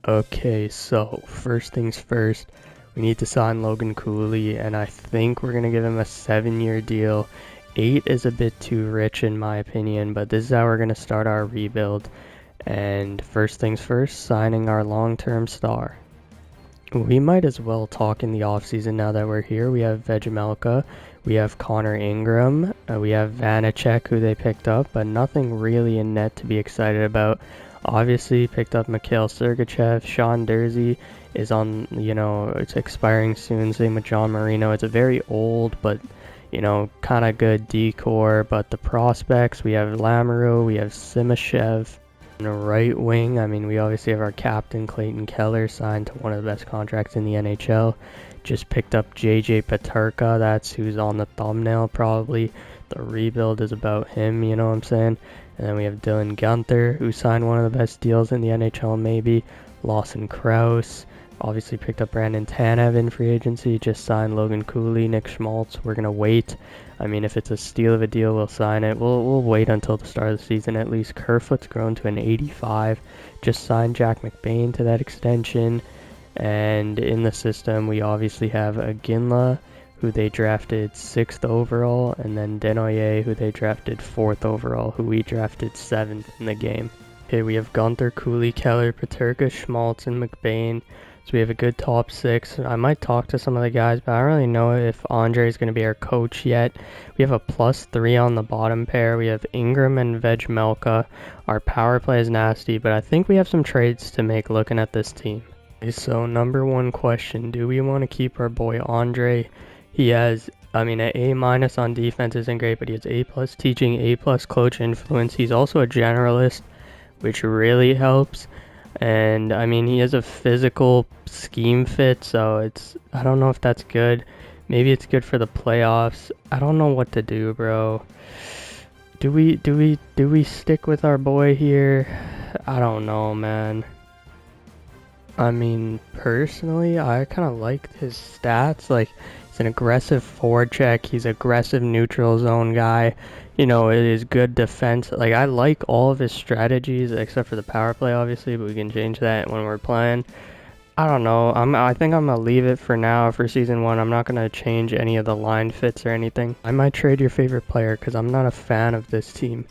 Okay, so first things first, we need to sign Logan Cooley, and I think we're going to give him a 7-year deal. 8 is a bit too rich in my opinion, but this is how we're going to start our rebuild. And first things first, signing our long-term star. We might as well talk in the offseason now that we're here. We have Vegemelka, we have Connor Ingram, we have Vanacek, who they picked up, but nothing really in net to be excited about. Obviously, picked up Mikhail Sergachev. Sean Dursey is on, it's expiring soon. Same with John Marino. It's a very old, but, kind of good decor. But the prospects, we have Lamoureux, we have Simashev. On the right wing, we obviously have our captain, Clayton Keller, signed to one of the best contracts in the NHL. Just picked up JJ Peterka. That's who's on the thumbnail, probably. The rebuild is about him, you know what I'm saying? And then we have Dylan Guenther, who signed one of the best deals in the NHL, maybe. Lawson Krause. Obviously picked up Brandon Tanev in free agency. Just signed Logan Cooley, Nick Schmaltz. We're going to wait. If it's a steal of a deal, we'll sign it. We'll wait until the start of the season at least. Kerfoot's grown to an 85. Just signed Jack McBain to that extension. And in the system, we obviously have Ginla, who they drafted 6th overall, and then Denoyer, who they drafted 4th overall, who we drafted 7th in the game. Okay, we have Guenther, Cooley, Keller, Peterka, Schmaltz, and McBain. So we have a good top 6. I might talk to some of the guys, but I don't really know if Andre is going to be our coach yet. We have a +3 on the bottom pair. We have Ingram and Vegemelka. Our power play is nasty, but I think we have some trades to make looking at this team. Okay, so number one question, do we want to keep our boy Andre? He has, an A- on defense isn't great, but he has A+ teaching, A+ coach influence. He's also a generalist, which really helps. And he has a physical scheme fit, so I don't know if that's good. Maybe it's good for the playoffs. I don't know what to do, bro. Do we stick with our boy here? I don't know, man. Personally, I kind of liked his stats. Like, he's an aggressive forecheck. He's aggressive neutral zone guy. It is good defense. Like, I like all of his strategies except for the power play, obviously, but we can change that when we're playing. I don't know. I think I'm going to leave it for now for Season 1. I'm not going to change any of the line fits or anything. I might trade your favorite player because I'm not a fan of this team.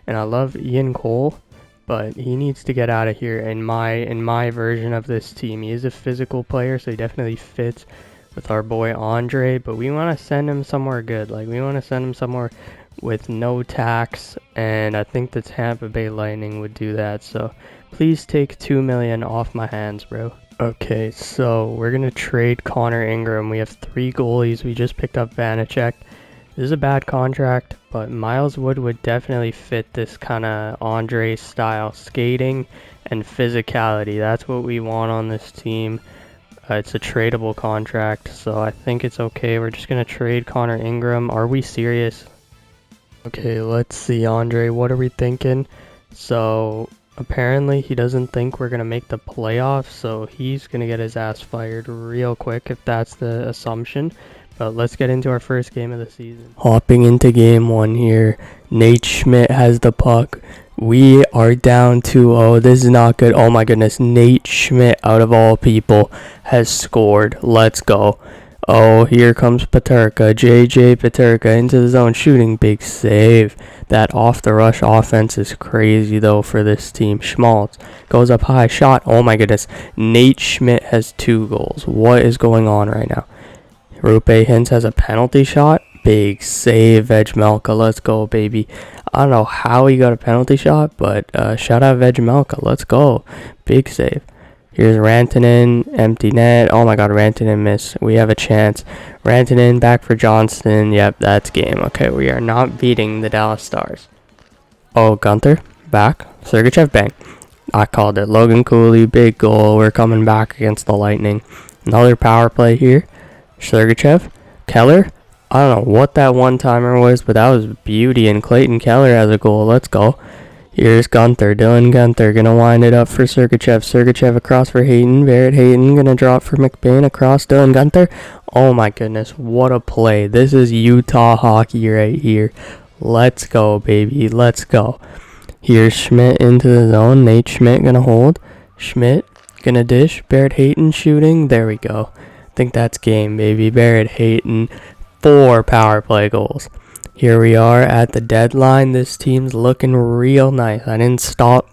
And I love Ian Cole, but he needs to get out of here in my version of this team. He is a physical player, so he definitely fits with our boy Andre, but we want to send him somewhere good. Like, we want to send him somewhere with no tax, and I think the Tampa Bay Lightning would do that. So please take $2 million off my hands, bro. Okay, so we're gonna trade Connor Ingram. We have 3 goalies. We just picked up Vanacek. This is a bad contract, but Miles Wood would definitely fit this kind of Andre style skating and physicality. That's what we want on this team. It's a tradable contract, so I think it's okay. We're just going to trade Connor Ingram. Are we serious? Okay, let's see, Andre. What are we thinking? So apparently he doesn't think we're going to make the playoffs, so he's going to get his ass fired real quick if that's the assumption. But let's get into our first game of the season. Hopping into game 1 here. Nate Schmidt has the puck. We are down 2-0. This is not good. Oh my goodness. Nate Schmidt, out of all people, has scored. Let's go. Oh, here comes Peterka. JJ Peterka into the zone, shooting. Big save. That off-the-rush offense is crazy, though, for this team. Schmaltz goes up high. Shot. Oh my goodness. Nate Schmidt has 2 goals. What is going on right now? Rupe Hintz has a penalty shot. Big save, Vegemelka. Let's go, baby. I don't know how he got a penalty shot, but shout out Vegemelka. Let's go. Big save. Here's Rantanen, empty net. Oh my god, Rantanen missed. We have a chance. Rantanen back for Johnston. Yep, that's game. Okay, we are not beating the Dallas Stars. Oh, Guenther, back. Sergachev, bang. I called it. Logan Cooley, big goal. We're coming back against the Lightning. Another power play here. Sergachev, Keller. I don't know what that one-timer was, but that was beauty, and Clayton Keller has a goal. Let's go. Here's Guenther, Dylan Guenther, gonna wind it up for Sergachev. Sergachev across for Hayton. Barrett Hayton gonna drop for McBain across Dylan Guenther. Oh my goodness, what a play. This is Utah hockey right here. Let's go, baby. Let's go. Here's Schmidt into the zone. Nate Schmidt gonna hold. Schmidt Gonna dish. Barrett Hayton shooting. There we go. I think that's game, baby. Barrett Hayton, 4 power play goals. Here we are at the deadline. This team's looking real nice. I didn't stop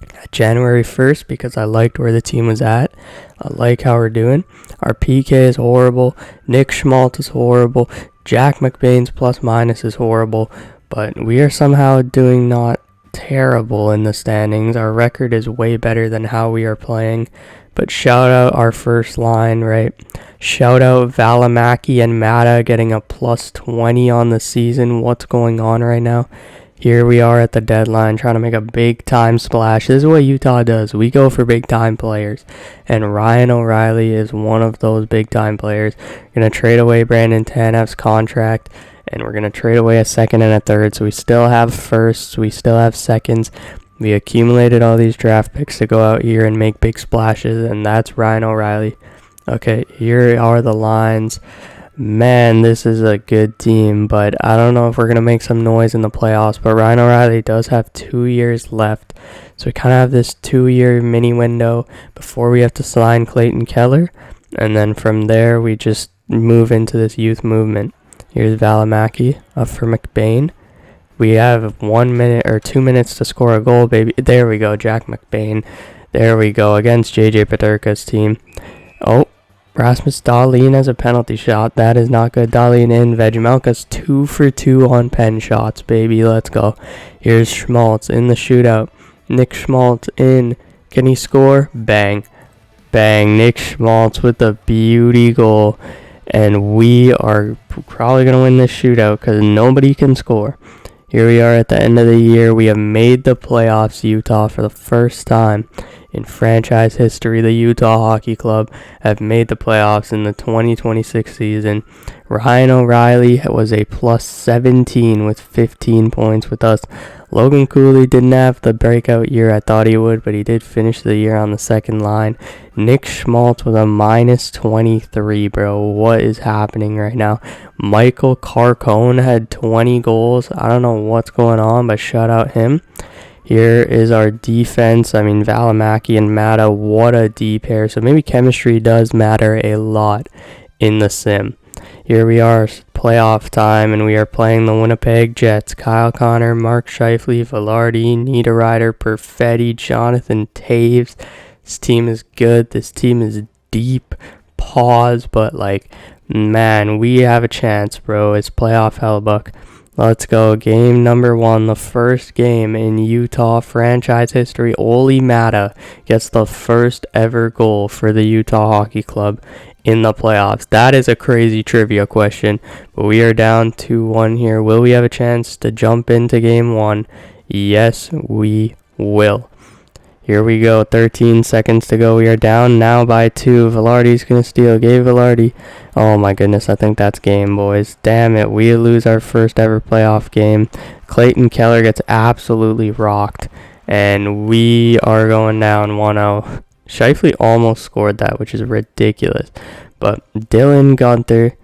at January 1st because I liked where the team was at. I like how we're doing. Our PK is horrible. Nick Schmaltz is horrible. Jack McBain's plus minus is horrible. But we are somehow doing not terrible in the standings. Our record is way better than how we are playing. But shout out our first line, right? Shout out Valimaki and Mata getting a plus 20 on the season. What's going on right now? Here we are at the deadline trying to make a big time splash. This is what Utah does. We go for big time players. And Ryan O'Reilly is one of those big time players. We're going to trade away Brandon Tanev's contract. And we're going to trade away a second and a third. So we still have firsts. We still have seconds. We accumulated all these draft picks to go out here and make big splashes. And that's Ryan O'Reilly. Okay, here are the lines. Man, this is a good team, but I don't know if we're going to make some noise in the playoffs. But Ryan O'Reilly does have 2 years left. So we kind of have this 2-year mini window before we have to sign Clayton Keller. And then from there, we just move into this youth movement. Here's Valimaki up for McBain. We have 1 minute or 2 minutes to score a goal, baby. There we go, Jack McBain. There we go, against JJ Peterka's team. Oh, Rasmus Dahlin has a penalty shot. That is not good. Dahlin in. Vegemelka's 2 for 2 on pen shots, baby. Let's go. Here's Schmaltz in the shootout. Nick Schmaltz in. Can he score? Bang. Bang. Nick Schmaltz with a beauty goal. And we are probably going to win this shootout because nobody can score. Here we are at the end of the year. We have made the playoffs, Utah, for the first time in franchise history. The Utah Hockey Club have made the playoffs in the 2026 season. Ryan O'Reilly was a plus 17 with 15 points with us. Logan Cooley didn't have the breakout year I thought he would, but he did finish the year on the second line. Nick Schmaltz with a minus 23, bro. What is happening right now? Michael Carcone had 20 goals. I don't know what's going on, but shout out him. Here is our defense. I mean, Valimaki and Mata, what a D pair. So maybe chemistry does matter a lot in the sim. Here we are, playoff time, and we are playing the Winnipeg Jets. Kyle Connor, Mark Scheifele, Velarde, Niederreiter, Perfetti, Jonathan Taves. This team is good. This team is deep. Pause, but man, we have a chance, bro. It's playoff hellbuck. Let's go. Game number 1, the first game in Utah franchise history. Olli Mata gets the first ever goal for the Utah Hockey Club in the playoffs. That is a crazy trivia question, but we are down 2-1 here. Will we have a chance to jump into game 1? Yes, we will. Here we go, 13 seconds to go. We are down now by 2. Velarde's going to steal. Gabe Velarde. Oh my goodness, I think that's game, boys. Damn it, we lose our first ever playoff game. Clayton Keller gets absolutely rocked, and we are going down 1-0. Scheifele almost scored that, which is ridiculous. But Dylan Gunther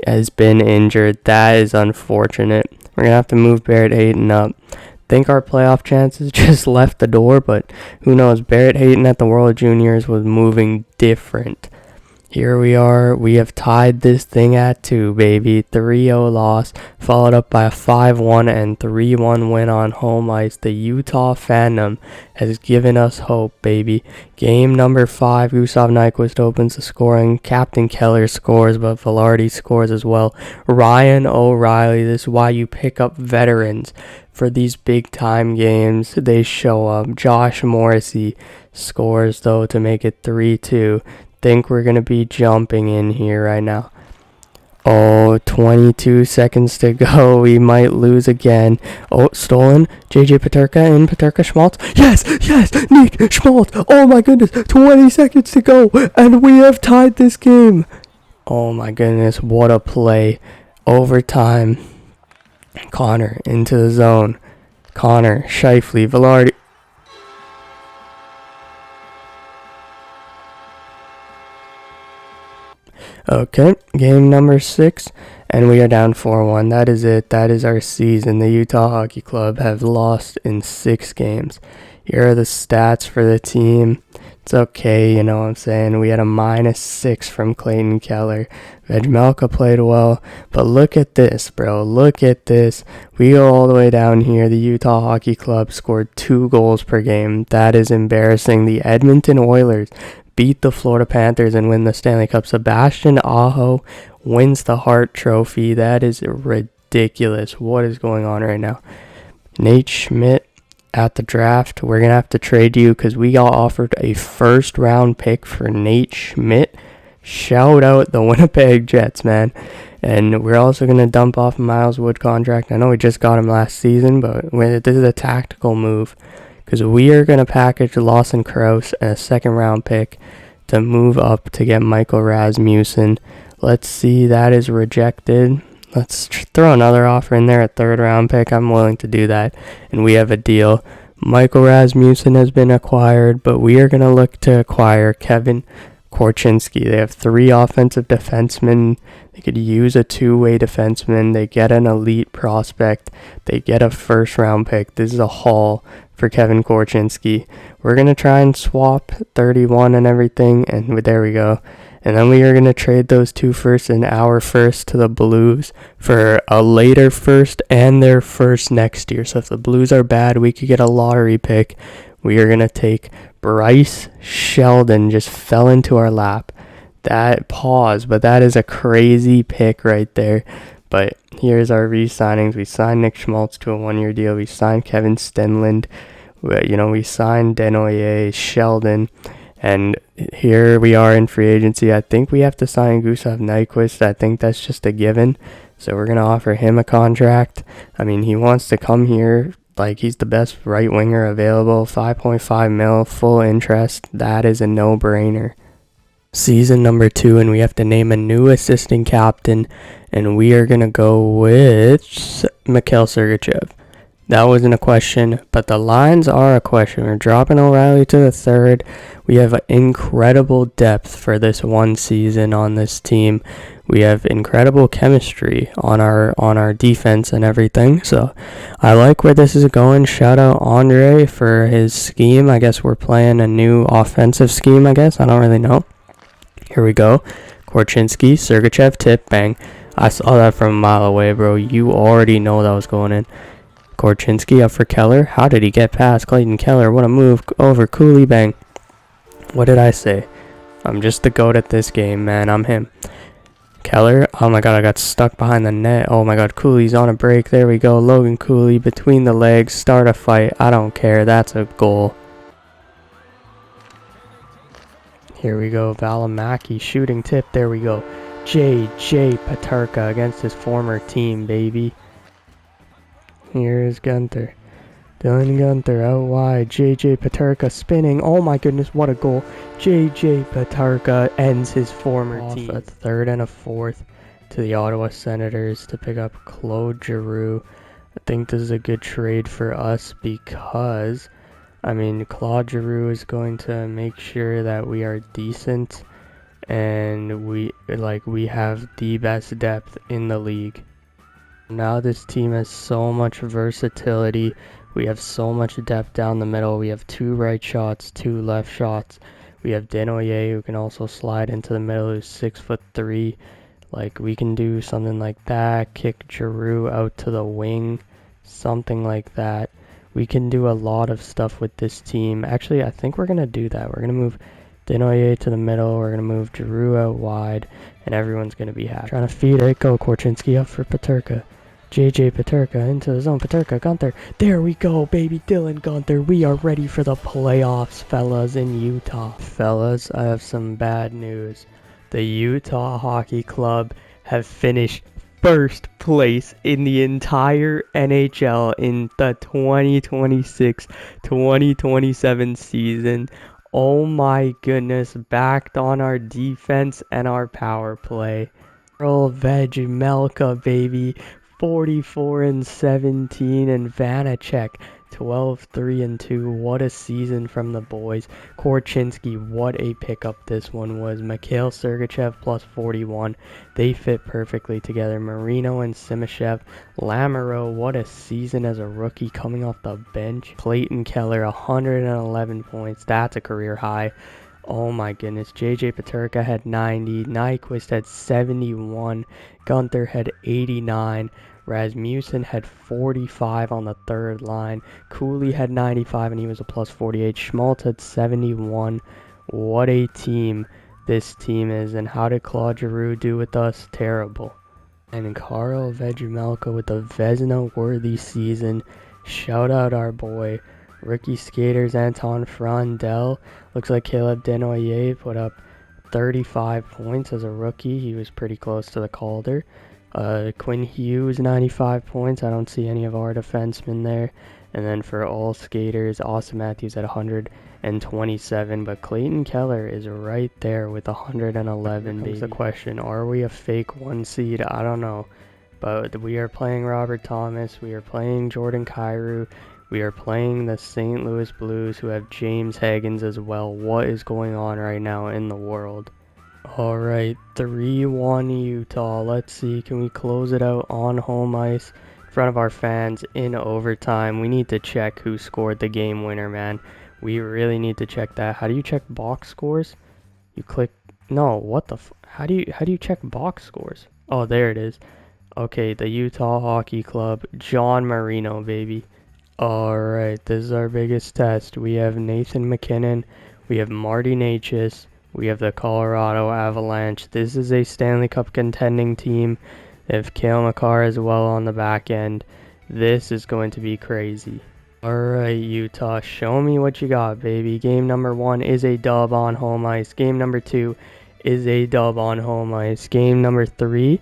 has been injured. That is unfortunate. We're going to have to move Barrett Hayton up. Think our playoff chances just left the door, but who knows? Barrett Hayton at the World Juniors was moving different. Here we are. We have tied this thing at 2, baby. 3-0 loss, followed up by a 5-1 and 3-1 win on home ice. The Utah fandom has given us hope, baby. Game number 5, OhNyquist opens the scoring. Captain Keller scores, but Velarde scores as well. Ryan O'Reilly, this is why you pick up veterans for these big time games. They show up. Josh Morrissey scores, though, to make it 3-2. Think we're going to be jumping in here right now. Oh, 22 seconds to go. We might lose again. Oh, stolen. JJ Peterka in. Peterka, Schmaltz. Yes, Nick Schmaltz. Oh my goodness. 20 seconds to go. And we have tied this game. Oh my goodness. What a play. Overtime. Connor into the zone. Connor, Scheifele, Velarde. Okay, game number 6, and we are down 4-1. That is it. That is our season. The Utah Hockey Club have lost in 6 games. Here are the stats for the team. It's okay, you know what I'm saying. We had a -6 from Clayton Keller. Vejmelka played well, but look at this, bro. Look at this. We go all the way down here. The Utah Hockey Club scored 2 goals per game. That is embarrassing. The Edmonton Oilers beat the Florida Panthers and win the Stanley Cup. Sebastian Aho wins the Hart Trophy. That is ridiculous. What is going on right now? Nate Schmidt at the draft. We're going to have to trade you because we got offered a first-round pick for Nate Schmidt. Shout out the Winnipeg Jets, man. And we're also going to dump off Miles Wood contract. I know we just got him last season, but this is a tactical move because we are going to package Lawson Crouse and a second-round pick to move up to get Michael Rasmussen. Let's see, that is rejected. Let's throw another offer in there, a third-round pick. I'm willing to do that, and we have a deal. Michael Rasmussen has been acquired, but we are going to look to acquire Kevin Korchinski. They have 3 offensive defensemen. They could use a 2-way defenseman. They get an elite prospect. They get a first-round pick. This is a haul for Kevin Korchinski. We're going to try and swap 31 and everything, and there we go. And then we are going to trade those 2 firsts and our first to the Blues for a later first and their first next year. So if the Blues are bad, we could get a lottery pick. We are going to take Bryce Sheldon, just fell into our lap. That pause, but that is a crazy pick right there. But here's our re-signings. We signed Nick Schmaltz to a 1-year deal. We signed Kevin Stenlund. We signed Denoyer, Sheldon. And here we are in free agency. I think we have to sign Gustav Nyquist. I think that's just a given. So we're going to offer him a contract. I mean, he wants to come here. Like, he's the best right winger available. 5.5 mil, full interest. That is a no-brainer. Season number 2, and we have to name a new assistant captain. And we are going to go with Mikhail Sergachev. That wasn't a question, but the lines are a question. We're dropping O'Reilly to the 3rd. We have incredible depth for this one season on this team. We have incredible chemistry on our defense and everything. So I like where this is going. Shout out Andre for his scheme. I guess we're playing a new offensive scheme, I guess. I don't really know. Here we go. Korchinski, Sergachev, tip, bang. I saw that from a mile away, bro. You already know that was going in. Korchinski up for Keller. How did he get past Clayton Keller? What a move. Over Cooley, bang. What did I say? I'm just the GOAT at this game, man. I'm him. Keller. Oh my god, I got stuck behind the net. Oh my god, Cooley's on a break. There we go. Logan Cooley between the legs. Start a fight. I don't care. That's a goal. Here we go. Valimaki shooting tip. There we go. JJ Peterka against his former team, baby. Here's Gunther. Dylan Gunther out wide. JJ Peterka spinning. Oh my goodness, what a goal. JJ Peterka ends his former team. A 3rd and a 4th to the Ottawa Senators to pick up Claude Giroux. I think this is a good trade for us because, I mean, Claude Giroux is going to make sure that we are decent and we have the best depth in the league. Now this team has so much versatility. We have so much depth down the middle. We have 2 right shots, 2 left shots. We have Denoyer who can also slide into the middle, who's 6'3". Like, we can do something like that. Kick Giroux out to the wing, something like that. We can do a lot of stuff with this team. Actually, I think we're going to do that. We're going to move Denoyer to the middle. We're going to move Giroux out wide, and everyone's going to be happy. Trying to feed it. Go Korchinski up for Peterka. JJ Peterka into the zone. Peterka, Gunther. There we go, baby. Dylan Gunther. We are ready for the playoffs, fellas, in Utah. Fellas, I have some bad news. The Utah Hockey Club have finished first place in the entire NHL in the 2026-2027 season. Oh my goodness, backed on our defense and our power play. Earl Vejmelka, baby. 44 and 17, and Vanacek 12-3-2. What a season from the boys. Korchinski, what a pickup this one was. Mikhail Sergachev plus 41. They fit perfectly together. Marino and Simashev. Lamoureux, what a season as a rookie coming off the bench. Clayton Keller, 111 points. That's a career high. Oh my goodness. JJ Peterka had 90. OhNyquist had 71. Gunther had 89. Rasmussen had 45 on the third line. Cooley had 95 and he was a plus 48. Schmaltz had 71. What a team this team is. And how did Claude Giroux do with us? Terrible. And Karel Vegemelka with a Vezina-worthy season. Shout out our boy. Rookie skaters Anton Frandel. Looks like Caleb Denoyer put up 35 points as a rookie. He was pretty close to the Calder. Quinn Hughes, 95 points. I don't see any of our defensemen there. And then for all skaters, Austin Matthews at 127. But Clayton Keller is right there with 111. Here's the question, are we a fake 1 seed? I don't know. But we are playing Robert Thomas. We are playing Jordan Kyrou. We are playing the St. Louis Blues, who have James Higgins as well. What is going on right now in the world? Alright, 3-1 Utah. Let's see, can we close it out on home ice in front of our fans in overtime? We need to check who scored the game winner, man. We really need to check that. How do you check box scores? You click... No, what the how do you check box scores? Oh, there it is. Okay, the Utah Hockey Club. John Marino, baby. Alright, this is our biggest test. We have Nathan MacKinnon. We have Marty Necas. We have the Colorado Avalanche. This is a Stanley Cup contending team. They have Cale Makar as well on the back end. This is going to be crazy. Alright, Utah, show me what you got, baby. Game number 1 is a dub on home ice. Game number 2 is a dub on home ice. Game number 3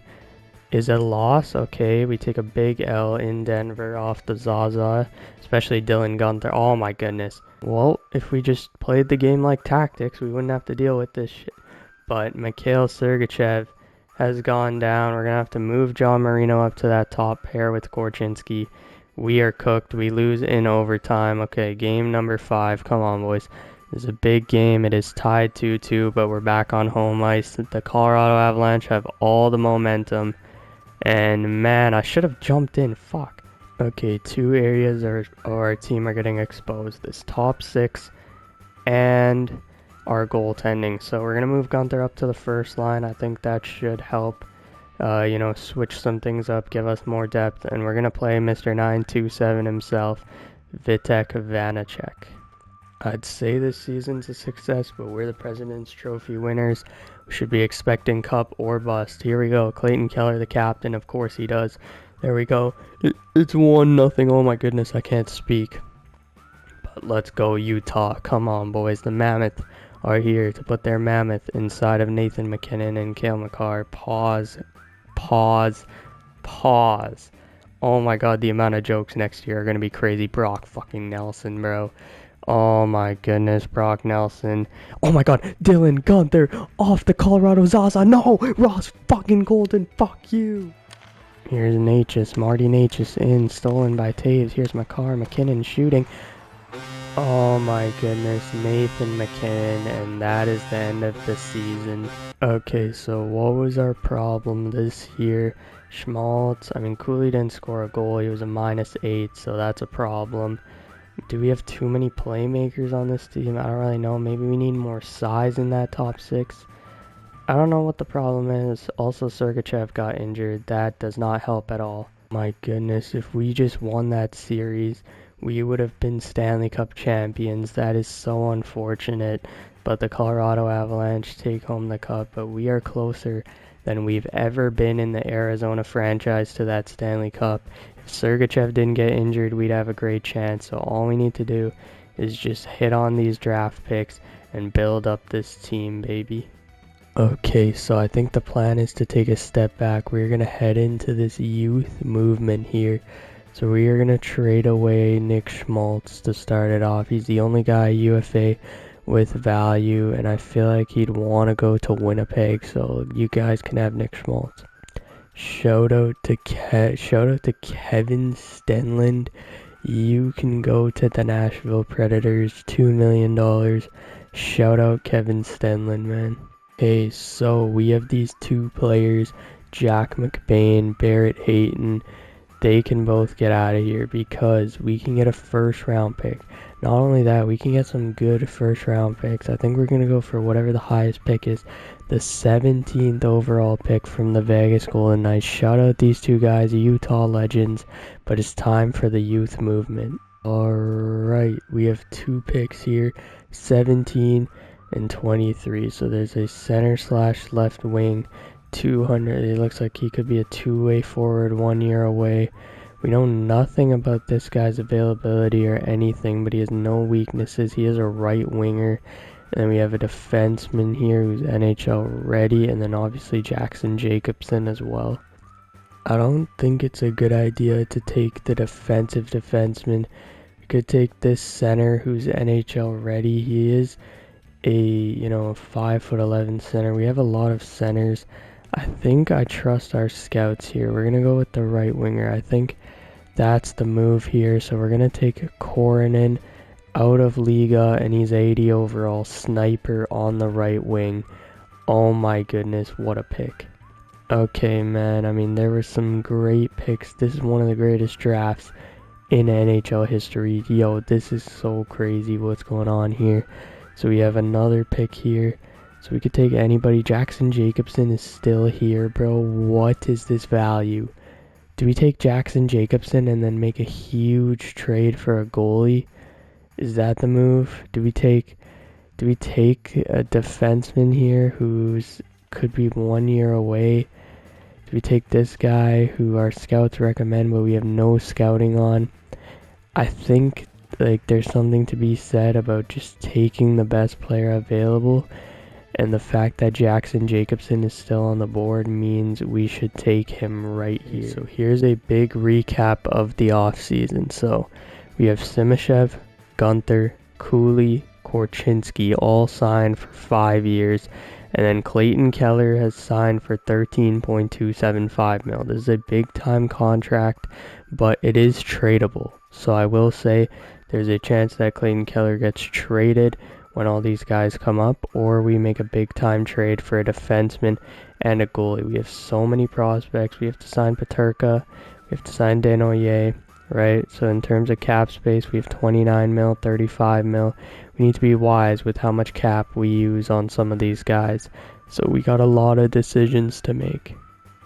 is a loss. Okay, we take a big L in Denver off the Zaza, especially Dylan Gunther. Oh my goodness. Well, if we just played the game like tactics, we wouldn't have to deal with this shit. But Mikhail Sergachev has gone down. We're going to have to move John Marino up to that top pair with Korchinski. We are cooked. We lose in overtime. Okay, game number 5. Come on, boys. This is a big game. It is tied 2-2, but we're back on home ice. The Colorado Avalanche have all the momentum. And man, I should have jumped in. Fuck. Okay, 2 areas of our team are getting exposed. This top 6 and our goaltending. So we're going to move Gunther up to the first line. I think that should help, switch some things up, give us more depth. And we're going to play Mr. 927 himself, Vitek Vanacek. I'd say this season's a success, but we're the President's Trophy winners. We should be expecting cup or bust. Here we go. Clayton Keller, the captain. Of course he does. There we go. It's 1-0. Oh my goodness, I can't speak. But let's go, Utah. Come on, boys. The Mammoth are here to put their mammoth inside of Nathan MacKinnon and Cale Makar. Pause. Oh my god, the amount of jokes next year are going to be crazy. Brock fucking Nelson, bro. Oh my goodness, Brock Nelson. Oh my god, Dylan Gunther off the Colorado Zaza. No, Ross fucking Golden. Fuck you. Here's Necas, Marty Necas in, stolen by Taves. Here's Makar, MacKinnon shooting. Oh my goodness, Nathan MacKinnon, and that is the end of the season. Okay, so what was our problem this year? Schmaltz, Cooley didn't score a goal. He was a -8, so that's a problem. Do we have too many playmakers on this team? I don't really know. Maybe we need more size in that top 6. I don't know what the problem is. Also, Sergachev got injured. That does not help at all. My goodness, if we just won that series, we would have been Stanley Cup champions. That is so unfortunate. But the Colorado Avalanche take home the cup. But we are closer than we've ever been in the Arizona franchise to that Stanley Cup. If Sergachev didn't get injured, we'd have a great chance. So all we need to do is just hit on these draft picks and build up this team, baby. Okay, so I think the plan is to take a step back. We're going to head into this youth movement here. So we are going to trade away Nick Schmaltz to start it off. He's the only guy UFA with value, and I feel like he'd want to go to Winnipeg, so you guys can have Nick Schmaltz. Shout out to Kevin Stenlund. you can go to the Nashville Predators, $2 million. Shout out Kevin Stenlin, man. Okay, so we have these two players, Jack McBain, Barrett Hayton. They can both get out of here because we can get a first round pick. Not only that, we can get some good first round picks. I think we're going to go for whatever the highest pick is, the 17th overall pick from the Vegas Golden Knights. Shout out these two guys, Utah legends, but it's time for the youth movement. Alright, we have two picks here, 17 and 23. So there's a center slash left wing. 200. It looks like he could be a two-way forward 1 year away. We know nothing about this guy's availability or anything, but he has no weaknesses. He is a right winger. And then we have a defenseman here who's NHL ready, and then obviously Jackson Jacobson as well. I don't think it's a good idea to take the defensive defenseman. You could take this center who's NHL ready. He is a 5'11" center. We have a lot of centers. I think I trust our scouts here. We're going to go with the right winger. I think that's the move here. So we're going to take Koronen out of Liga, and he's 80 overall, sniper on the right wing. Oh my goodness, what a pick. Okay, man, I mean, there were some great picks. This is one of the greatest drafts in NHL history. Yo, this is so crazy what's going on here. So we have another pick here. So we could take anybody. Jackson Jacobson is still here, bro. What is this value? Do we take Jackson Jacobson and then make a huge trade for a goalie? Is that the move? Do we take a defenseman here who's could be 1 year away? Do we take this guy who our scouts recommend but we have no scouting on? I think there's something to be said about just taking the best player available. And the fact that Jackson Jacobson is still on the board means we should take him right here. So here's a big recap of the offseason. So we have Simashev, Gunther, Cooley, Korchinski all signed for 5 years. And then Clayton Keller has signed for $13.275 million. This is a big time contract, but it is tradable. So I will say there's a chance that Clayton Keller gets traded when all these guys come up, or we make a big time trade for a defenseman and a goalie. We have so many prospects. We have to sign Peterka, we have to sign Desnoyers, right? So in terms of cap space, we have 29 mil, 35 mil. We need to be wise with how much cap we use on some of these guys. So we got a lot of decisions to make.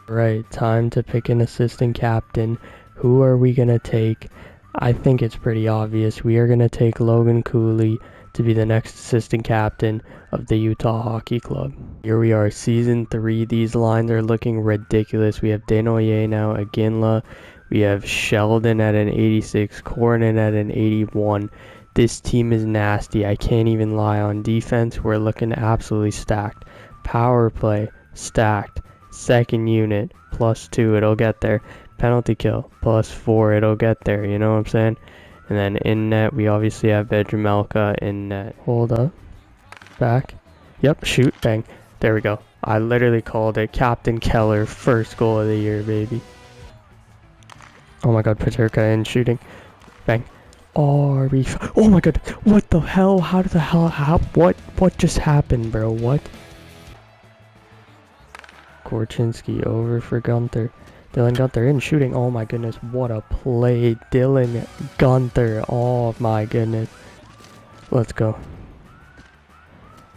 Right, time to pick an assistant captain. Who are we gonna take? I think it's pretty obvious. We are gonna take Logan Cooley to be the next assistant captain of the Utah Hockey Club. Here we are, season 3. These lines are looking ridiculous. We have Desnoyers now, Aginla. We have Sheldon at an 86, Koronen at an 81. This team is nasty. I can't even lie. On defense, we're looking absolutely stacked. Power play, stacked. Second unit, +2, it'll get there. Penalty kill, +4, it'll get there. You know what I'm saying? And then in net, we obviously have Vedramelka in net. Hold up. Back. Yep, shoot, bang. There we go. I literally called it. Captain Keller, first goal of the year, baby. Oh my god, Peterka in shooting. Bang. Oh my god, what the hell? What just happened, bro? What? Korchinski over for Gunther. Dylan Gunther in shooting. Oh my goodness, what a play. Dylan Gunther. Oh my goodness. Let's go.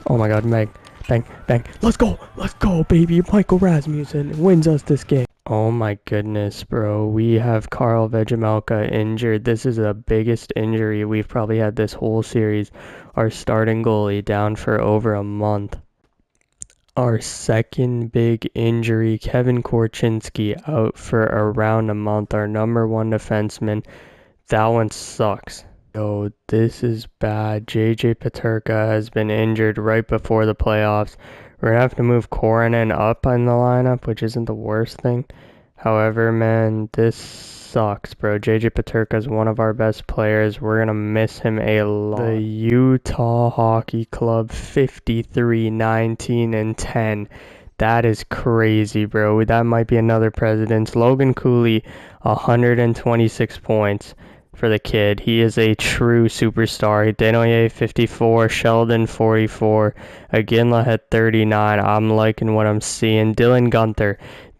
Oh my god, bang, bang, bang. Let's go, baby. Michael Rasmussen wins us this game. Oh my goodness, bro. We have Karl Vedramelka injured. This is the biggest injury we've probably had this whole series. Our starting goalie down for over a month. Our second big injury, Kevin Korchinski, out for around a month. Our number 1 defenseman. That one sucks. Yo, this is bad. JJ Peterka has been injured right before the playoffs. We're going to have to move Koronen up in the lineup, which isn't the worst thing. However, man, this sucks, bro. JJ Peterka is one of our best players. We're going to miss him a lot. The Utah Hockey Club, 53, 19, and 10. That is crazy, bro. That might be another president's. Logan Cooley, 126 points. for the kid. He is a true superstar. Denoye 54, Sheldon 44, Aginla had 39. I'm liking what I'm seeing. Dylan Gunther,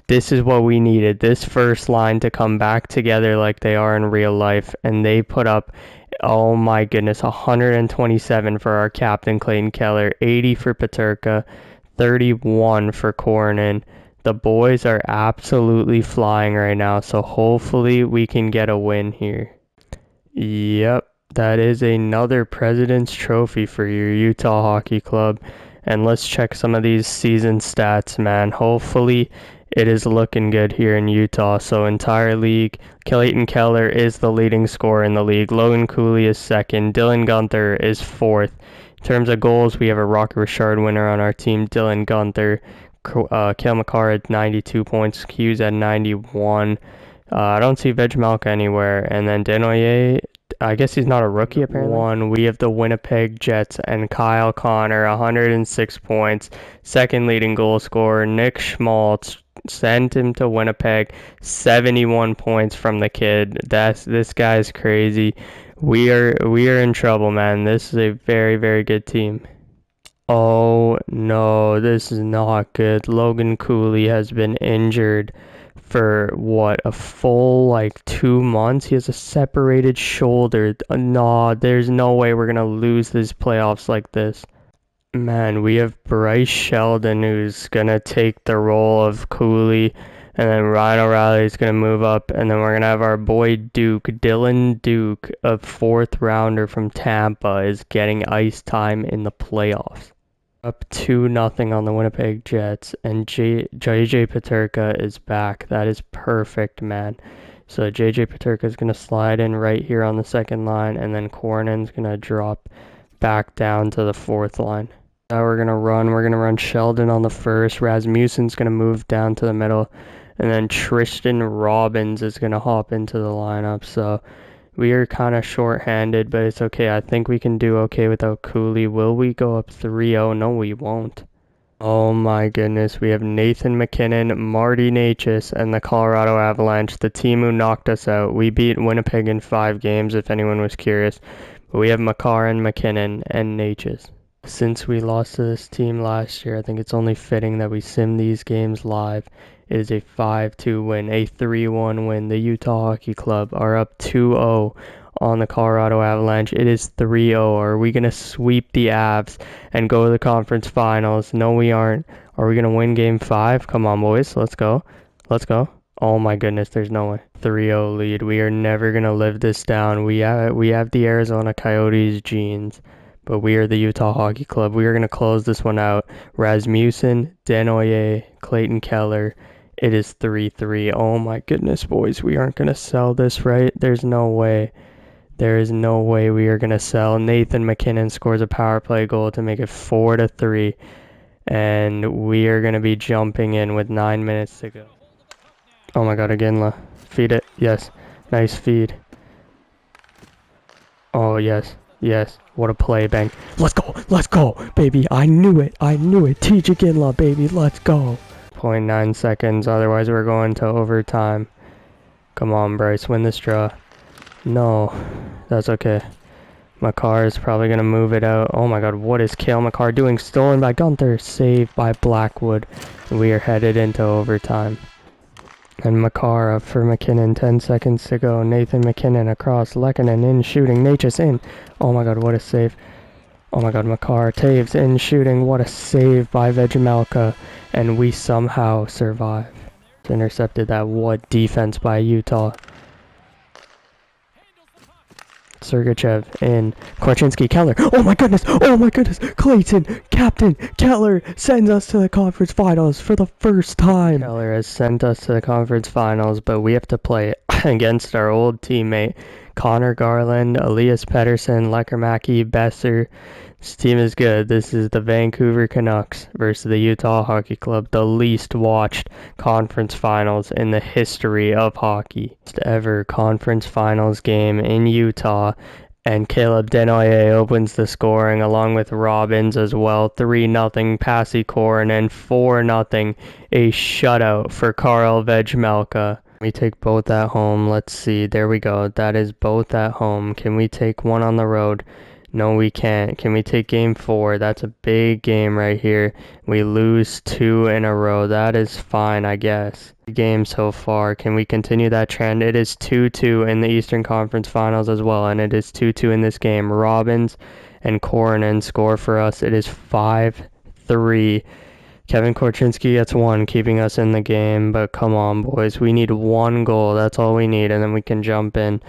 this is what we needed. This first line to come back together like they are in real life, and they put up, oh my goodness, 127 for our captain Clayton Keller, 80 for Peterka, 31 for Cornyn. The boys are absolutely flying right now, so hopefully we can get a win here. Yep, that is another President's Trophy for your Utah Hockey Club. And let's check some of these season stats, man. Hopefully it is looking good here in Utah. So entire league, Clayton Keller is the leading scorer in the league. Logan Cooley is second. Dylan Gunther is fourth. In terms of goals, we have a Rocket Richard winner on our team, Dylan Gunther. Kale McCarr at 92 points. Hughes at 91. I don't see Vejmelka anywhere. And then Denoye, I guess he's not a rookie apparently. We have the Winnipeg Jets and Kyle Connor, 106 points. Second leading goal scorer, Nick Schmaltz, sent him to Winnipeg, 71 points from the kid. This guy's crazy. We are in trouble, man. This is a very, very good team. Oh no, this is not good. Logan Cooley has been injured for what, a full like 2 months. He has a separated shoulder. No, there's no way we're gonna lose these playoffs like this. Man, we have Bryce Sheldon who's gonna take the role of Cooley, and then Ryan O'Reilly's gonna move up, and then we're gonna have our boy Duke, Dylan Duke, a 4th rounder from Tampa, is getting ice time in the playoffs. Up 2-0 on the Winnipeg Jets, and JJ Peterka is back. That is perfect, man. So JJ Peterka is going to slide in right here on the second line, and then Cornyn's going to drop back down to the 4th line. Now we're going to run Sheldon on the first. Rasmussen's going to move down to the middle, and then Tristan Robbins is going to hop into the lineup. So we are kind of short-handed, but it's okay. I think we can do okay without Cooley. Will we go up 3-0? No, we won't. Oh my goodness. We have Nathan MacKinnon, Marty Necas, and the Colorado Avalanche, the team who knocked us out. We beat Winnipeg in 5 games, if anyone was curious. But we have McCarr, MacKinnon, and Necas. Since we lost to this team last year, I think it's only fitting that we sim these games live. It is a 5-2 win, a 3-1 win. The Utah Hockey Club are up 2-0 on the Colorado Avalanche. It is 3-0. Are we going to sweep the Avs and go to the conference finals? No, we aren't. Are we going to win game 5? Come on, boys. Let's go. Let's go. Oh my goodness, there's no way. 3-0 lead. We are never going to live this down. We have the Arizona Coyotes genes, but we are the Utah Hockey Club. We are going to close this one out. Rasmussen, Denoye, Clayton Keller. It is 3-3. Oh my goodness, boys. We aren't going to sell this, right? There's no way. There is no way we are going to sell. Nathan MacKinnon scores a power play goal to make it 4-3. And we are going to be jumping in with 9 minutes to go. Oh my god, Aginla. Feed it. Yes. Nice feed. Oh, yes. Yes. What a play, bang. Let's go. Let's go, baby. I knew it. I knew it. Teach Aginla, baby. Let's go. 0.9 seconds. Otherwise, we're going to overtime. Come on, Bryce. Win this draw. No. That's okay. McCarr is probably going to move it out. Oh my god. What is Cale McCarr doing? Stolen by Gunther. Saved by Blackwood. We are headed into overtime. And McCarr up for MacKinnon, 10 seconds to go. Nathan MacKinnon across, Lehkonen in, shooting, Necas in. Oh my god, what a save. Oh my god, McCarr, Taves in, shooting, what a save by Vejmelka. And we somehow survive. Intercepted that, what defense by Utah. Sergachev in, Korchinski, Keller, oh my goodness, Clayton, Captain Keller sends us to the conference finals for the first time. Keller has sent us to the conference finals, but we have to play against our old teammate, Connor Garland, Elias Pettersson, Lekermacki, Besser. This team is good. This is the Vancouver Canucks versus the Utah Hockey Club, the least watched conference finals in the history of hockey. First ever conference finals game in Utah, and Caleb Denoye opens the scoring along with Robbins as well. 3-0 Passy Corn and 4-0 a shutout for Carl Vejmelka. We take both at home. Let's see. There we go. That is both at home. Can we take one on the road? No, we can't. Can we take game 4? That's a big game right here. We lose 2 in a row. That is fine, I guess. Game so far. Can we continue that trend? It is 2-2 in the Eastern Conference Finals as well, and it is 2-2 in this game. Robbins and Coronen score for us. It is 5-3. Kevin Korchinski gets 1, keeping us in the game, but come on, boys. We need 1 goal. That's all we need, and then we can jump in.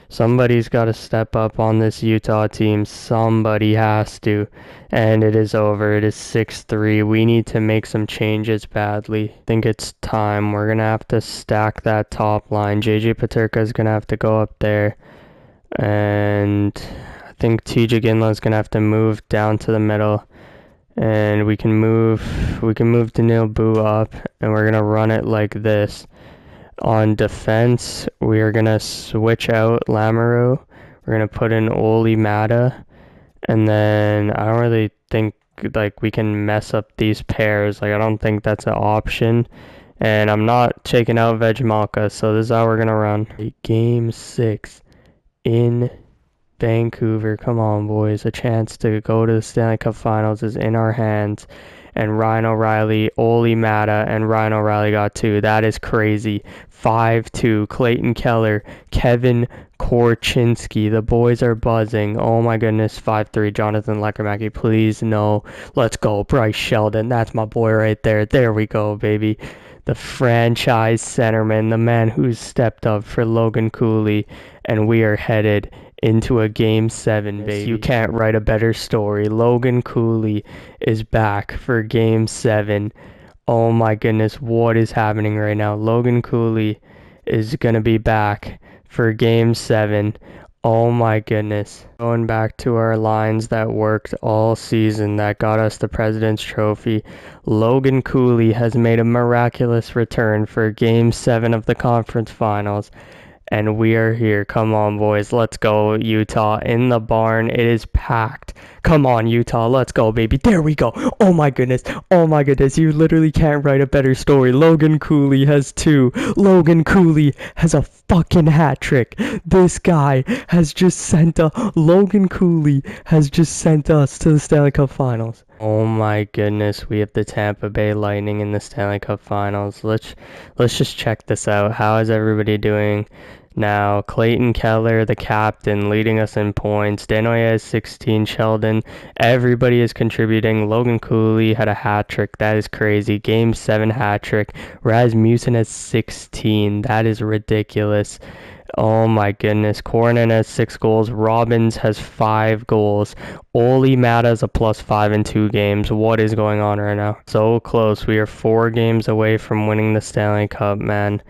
Somebody's got to step up on this Utah team. Somebody has to. And it is over. It is 6-3. We need to make some changes badly. I think it's time. We're going to have to stack that top line. JJ Peterka is going to have to go up there. And I think TJ Ginla is going to have to move down to the middle. And we can move Daniil Boo up. And we're going to run it like this. On defense, we are going to switch out Lamoureux. We're going to put in Oli Mata. And then I don't really think like we can mess up these pairs. Like I don't think that's an option. And I'm not taking out Vejmelka, so this is how we're going to run. Game 6 in Vancouver. Come on, boys. A chance to go to the Stanley Cup Finals is in our hands. And Ryan O'Reilly, Oli Mata, and Ryan O'Reilly got 2. That is crazy. 5-2. Clayton Keller, Kevin Korchinski. The boys are buzzing. Oh my goodness. 5-3. Jonathan Lekermacki, please no. Let's go. Bryce Sheldon. That's my boy right there. There we go, baby. The franchise centerman, the man who's stepped up for Logan Cooley. And we are headed into a game 7, baby. You can't write a better story. Logan Cooley is back for game 7. Oh my goodness, what is happening right now? Logan Cooley is going to be back for game 7. Oh my goodness. Going back to our lines that worked all season that got us the President's Trophy. Logan Cooley has made a miraculous return for game 7 of the conference finals. And we are here. Come on, boys. Let's go, Utah. In the barn. It is packed. Come on, Utah. Let's go, baby. There we go. Oh, my goodness. Oh, my goodness. You literally can't write a better story. Logan Cooley has 2. Logan Cooley has a fucking hat trick. This guy has just sent Logan Cooley has just sent us to the Stanley Cup Finals. Oh my goodness, we have the Tampa Bay Lightning in the Stanley Cup Finals. Let's just check this out. How is everybody doing? Now, Clayton Keller, the captain, leading us in points. Denoye has 16. Sheldon. Everybody is contributing. Logan Cooley had a hat trick. That is crazy. Game 7 hat trick. Rasmussen has 16. That is ridiculous. Oh my goodness. Coronen has 6 goals. Robbins has 5 goals. Oli Mata is a +5 in 2 games. What is going on right now? So close. We are 4 games away from winning the Stanley Cup, man.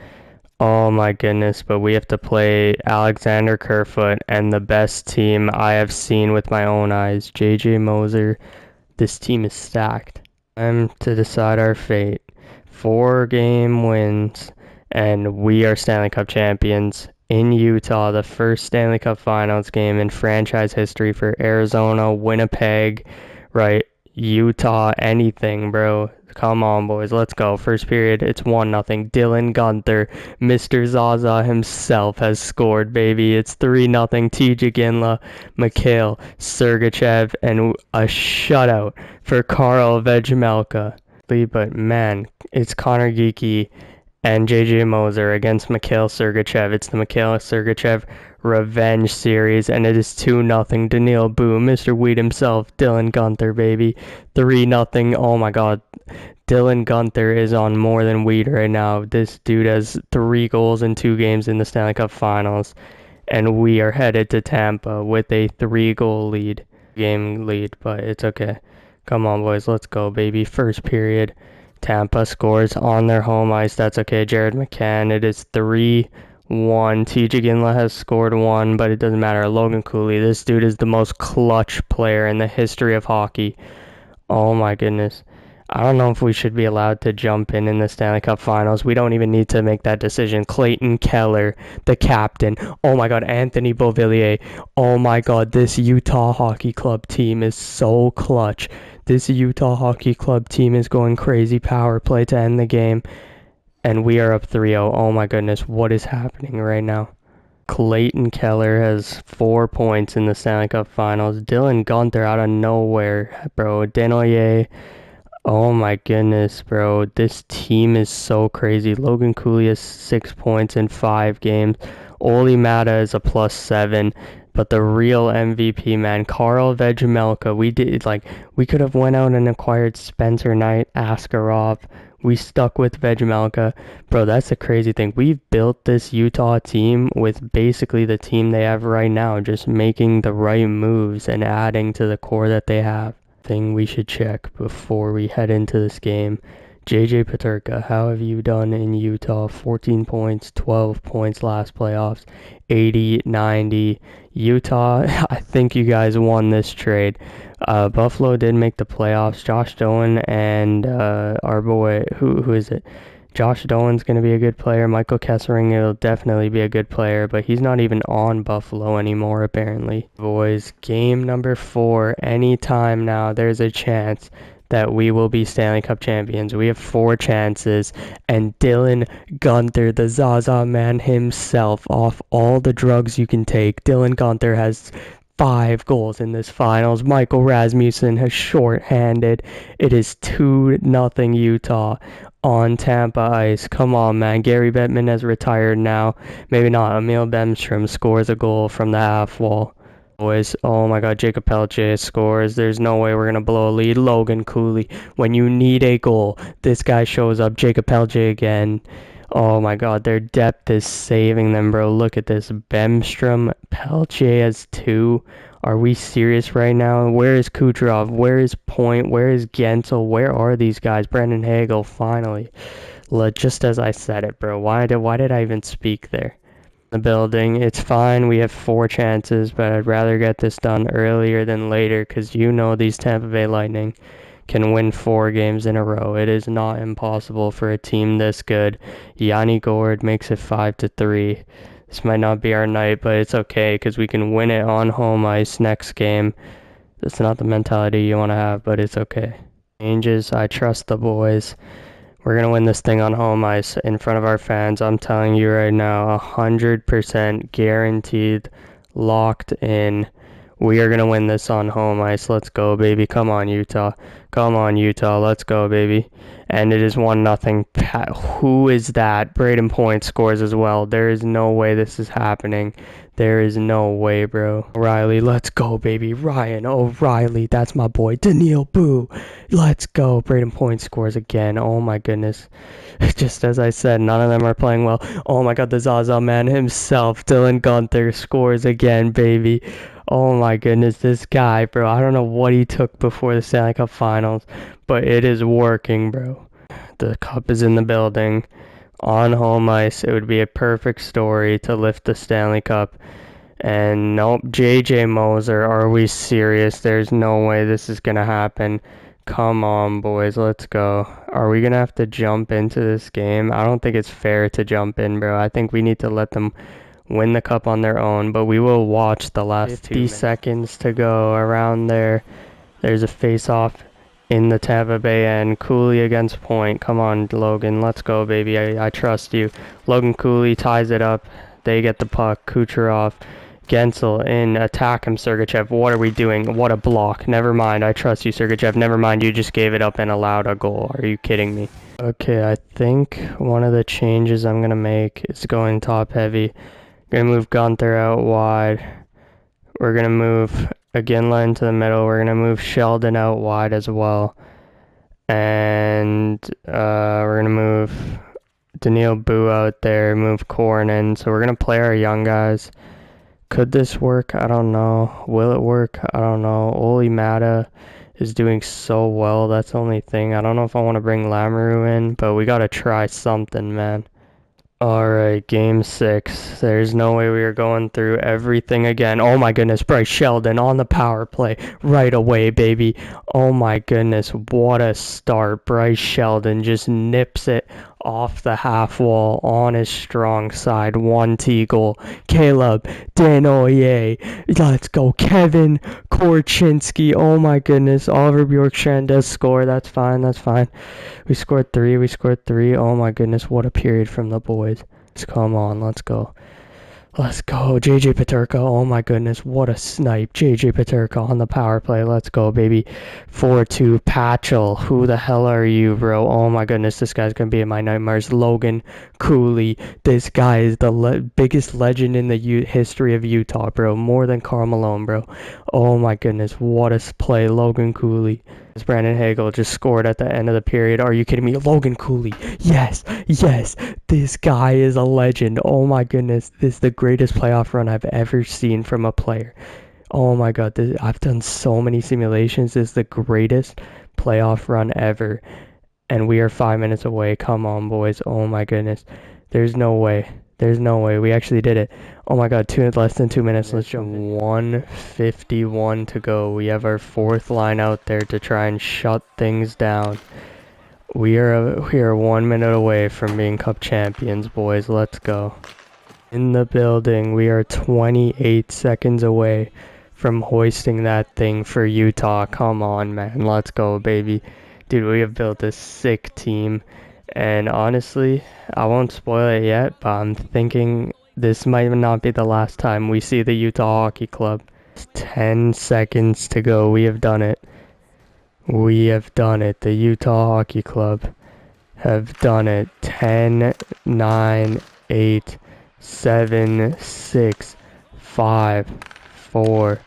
Oh my goodness, but we have to play Alexander Kerfoot and the best team I have seen with my own eyes, JJ Moser. This team is stacked. Time to decide our fate. 4 game wins, and we are Stanley Cup champions in Utah, the first Stanley Cup Finals game in franchise history for Arizona, Winnipeg, right? Utah, anything, bro. Come on, boys. Let's go. First period, it's 1-0. Dylan Guenther, Mr. Zaza himself, has scored, baby. It's 3-0. TJ Ginla, Mikhail Sergachev, and a shutout for Karl Vejmelka. But, man, it's Connor Geekie and JJ Moser against Mikhail Sergachev. It's the Mikhail Sergachev Revenge Series, and it is 2-0. Daniil Boo, Mr. Wheat himself, Dylan Guenther, baby. 3-0. Oh my god. Dylan Guenther is on more than Wheat right now. This dude has 3 goals in 2 games in the Stanley Cup Finals, and we are headed to Tampa with a 3-goal game lead, but it's okay. Come on, boys. Let's go, baby. First period. Tampa scores on their home ice. That's okay. Jared McCann. It is 3-1. TJ Ginla has scored 1, but it doesn't matter. Logan Cooley. This dude is the most clutch player in the history of hockey. Oh my goodness. I don't know if we should be allowed to jump in the Stanley Cup Finals. We don't even need to make that decision. Clayton Keller, the captain. Oh my god, Anthony Beauvillier. Oh my god, this Utah Hockey Club team is so clutch. This Utah Hockey Club team is going crazy. Power play to end the game. And we are up 3-0. Oh my goodness, what is happening right now? Clayton Keller has 4 points in the Stanley Cup Finals. Dylan Gunther out of nowhere, bro. Denoyer. Oh my goodness, bro. This team is so crazy. Logan Cooley has 6 points in 5 games. Oli Mata is a +7. But the real MVP, man, Karl Vegemelka. We could have went out and acquired Spencer Knight, Askarov. We stuck with Vegemelka. Bro, that's the crazy thing. We've built this Utah team with basically the team they have right now, just making the right moves and adding to the core that they have. Thing we should check before we head into this game. JJ Peterka, how have you done in Utah? 14 points, 12 points last playoffs, 80, 90. Utah, I think you guys won this trade. Buffalo did make the playoffs. Josh Doan and our boy, who is it? Josh Dolan's going to be a good player. Michael Kessering will definitely be a good player, but he's not even on Buffalo anymore, apparently. Boys, game number 4. Anytime now, there's a chance that we will be Stanley Cup champions. We have 4 chances, and Dylan Gunther, the Zaza man himself, off all the drugs you can take. Dylan Gunther has 5 goals in this finals. Michael Rasmussen has shorthanded. It is 2-0 Utah on Tampa ice. Come on, man. Gary Bettman has retired now. Maybe not. Emil Bemstrom scores a goal from the half wall. Boys, oh my god, Jacob Pelche scores. There's no way we're going to blow a lead. Logan Cooley, when you need a goal, this guy shows up. Jacob Pelche again. Oh my god, their depth is saving them, bro. Look at this. Bemstrom, Pelche has 2. Are we serious right now? Where is Kucherov? Where is Point? Where is Gensel? Where are these guys? Brendan Hagel, finally. Just as I said it, bro. Why did I even speak there? The building. It's fine. We have 4 chances, but I'd rather get this done earlier than later because you know these Tampa Bay Lightning can win 4 games in a row. It is not impossible for a team this good. Yanni Gourde makes it 5-3. This might not be our night, but it's okay because we can win it on home ice next game. That's not the mentality you want to have, but it's okay. Changes. I trust the boys. We're going to win this thing on home ice in front of our fans. I'm telling you right now, 100% guaranteed, locked in. We are going to win this on home ice. Let's go, baby. Come on, Utah. Come on, Utah. Let's go, baby. And it is 1-0. Who is that? Braden Point scores as well. There is no way this is happening. There is no way, bro. O'Reilly, let's go, baby. Ryan O'Reilly, that's my boy. Daniil Boo, let's go. Braden Point scores again. Oh my goodness. Just as I said, none of them are playing well. Oh my god, the Zaza man himself, Dylan Gunther, scores again, baby. Oh my goodness, this guy, bro. I don't know what he took before the Stanley Cup Finals, but it is working, bro. The cup is in the building. On home ice, it would be a perfect story to lift the Stanley Cup. And nope, JJ Moser, are we serious? There's no way this is going to happen. Come on, boys, let's go. Are we going to have to jump into this game? I don't think it's fair to jump in, bro. I think we need to let them win the cup on their own, but we will watch the last 50 seconds to go around there. There's a face-off in the Tampa Bay end. Cooley against Point. Come on, Logan. Let's go, baby. I trust you. Logan Cooley ties it up. They get the puck. Kucherov. Gensel in. Attack him, Sergachev. What are we doing? What a block. Never mind. I trust you, Sergachev. Never mind. You just gave it up and allowed a goal. Are you kidding me? Okay, I think one of the changes I'm going to make is going top heavy. Going to move Gunther out wide. We're going to move Aginla into the middle. We're going to move Sheldon out wide as well. And we're going to move Daniil Boo out there, move Corn in. So we're going to play our young guys. Could this work? I don't know. Will it work? I don't know. Oli Mata is doing so well. That's the only thing. I don't know if I want to bring Lamoureux in, but we got to try something, man. Alright, game 6. There's no way we are going through everything again. Oh my goodness, Bryce Sheldon on the power play right away, baby. Oh my goodness, what a start. Bryce Sheldon just nips it off the half wall on his strong side. 1T goal. Caleb Denoyer. Let's go. Kevin Korchinski. Oh my goodness. Oliver Bjorkstrand does score. That's fine. That's fine. We scored 3. We scored 3. Oh my goodness. What a period from the boys. Come on. Let's go. Let's go. JJ Peterka. Oh my goodness. What a snipe. JJ Peterka on the power play. Let's go, baby. 4-2. Patchell. Who the hell are you, bro? Oh my goodness. This guy's going to be in my nightmares. Logan Cooley. This guy is the biggest legend in the history of Utah, bro. More than Karl Malone, bro. Oh my goodness. What a play. Logan Cooley. Brandon Hagel just scored at the end of the period. Are you kidding me? Logan Cooley. Yes. Yes. This guy is a legend. Oh my goodness. This is the greatest playoff run I've ever seen from a player. Oh my god. I've done so many simulations. This is the greatest playoff run ever. And we are 5 minutes away. Come on, boys. Oh my goodness. There's no way. There's no way. We actually did it. Oh my god, less than 2 minutes. Let's jump in. 1:51 to go. We have our fourth line out there to try and shut things down. We are 1 minute away from being cup champions, boys. Let's go. In the building, we are 28 seconds away from hoisting that thing for Utah. Come on, man. Let's go, baby. Dude, we have built a sick team. And honestly, I won't spoil it yet, but I'm thinking this might not be the last time we see the Utah Hockey Club. 10 seconds to go. We have done it. We have done it. The Utah Hockey Club have done it. 10, 9, 8, 7, 6, 5, 4,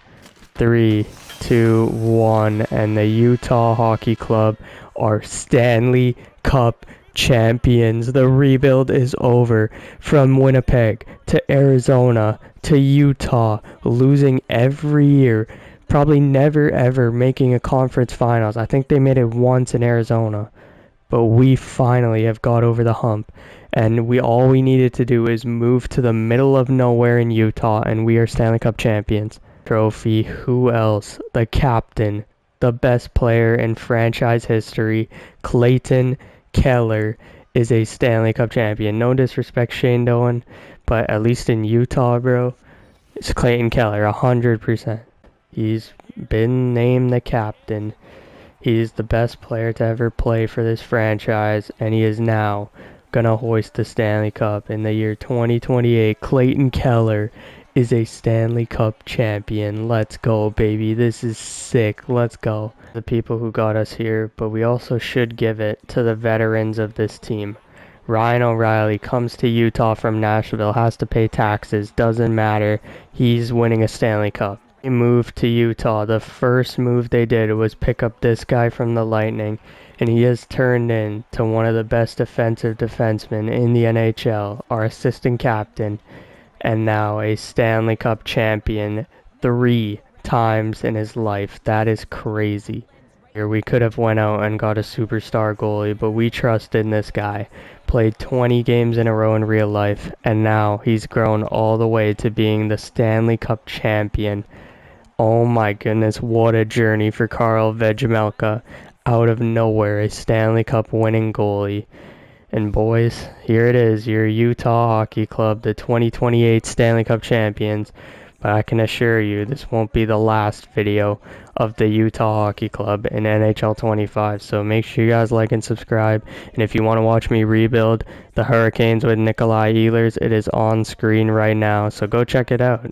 3, 2, 1. And the Utah Hockey Club are Stanley Cup champions. The rebuild is over. From Winnipeg to Arizona to Utah, losing every year, probably never ever making a conference finals. I think they made it once in Arizona, but we finally have got over the hump, and all we needed to do is move to the middle of nowhere in Utah, and we are Stanley Cup champions. Trophy. Who else? The captain, the best player in franchise history, Clayton Keller, is a Stanley Cup champion. No disrespect, Shane Doan, but at least in Utah, bro, it's Clayton Keller, 100%. He's been named the captain. He's the best player to ever play for this franchise, and he is now gonna hoist the Stanley Cup in the year 2028. Clayton Keller is a Stanley Cup champion. Let's go, baby. This is sick. Let's go. The people who got us here, but we also should give it to the veterans of this team. Ryan O'Reilly comes to Utah from Nashville, has to pay taxes, doesn't matter. He's winning a Stanley Cup. He moved to Utah. The first move they did was pick up this guy from the Lightning, and he has turned into one of the best defensive defensemen in the NHL, our assistant captain, and now a Stanley Cup champion 3 times in his life. That is crazy. Here we could have went out and got a superstar goalie, but we trusted in this guy. Played 20 games in a row in real life, and now he's grown all the way to being the Stanley Cup champion. Oh my goodness, what a journey for Karl Vegemelka. Out of nowhere, a Stanley Cup winning goalie. And boys, here it is, your Utah Hockey Club, the 2028 Stanley Cup champions. But I can assure you, this won't be the last video of the Utah Hockey Club in NHL 25. So make sure you guys like and subscribe. And if you want to watch me rebuild the Hurricanes with Nikolai Ehlers, it is on screen right now. So go check it out.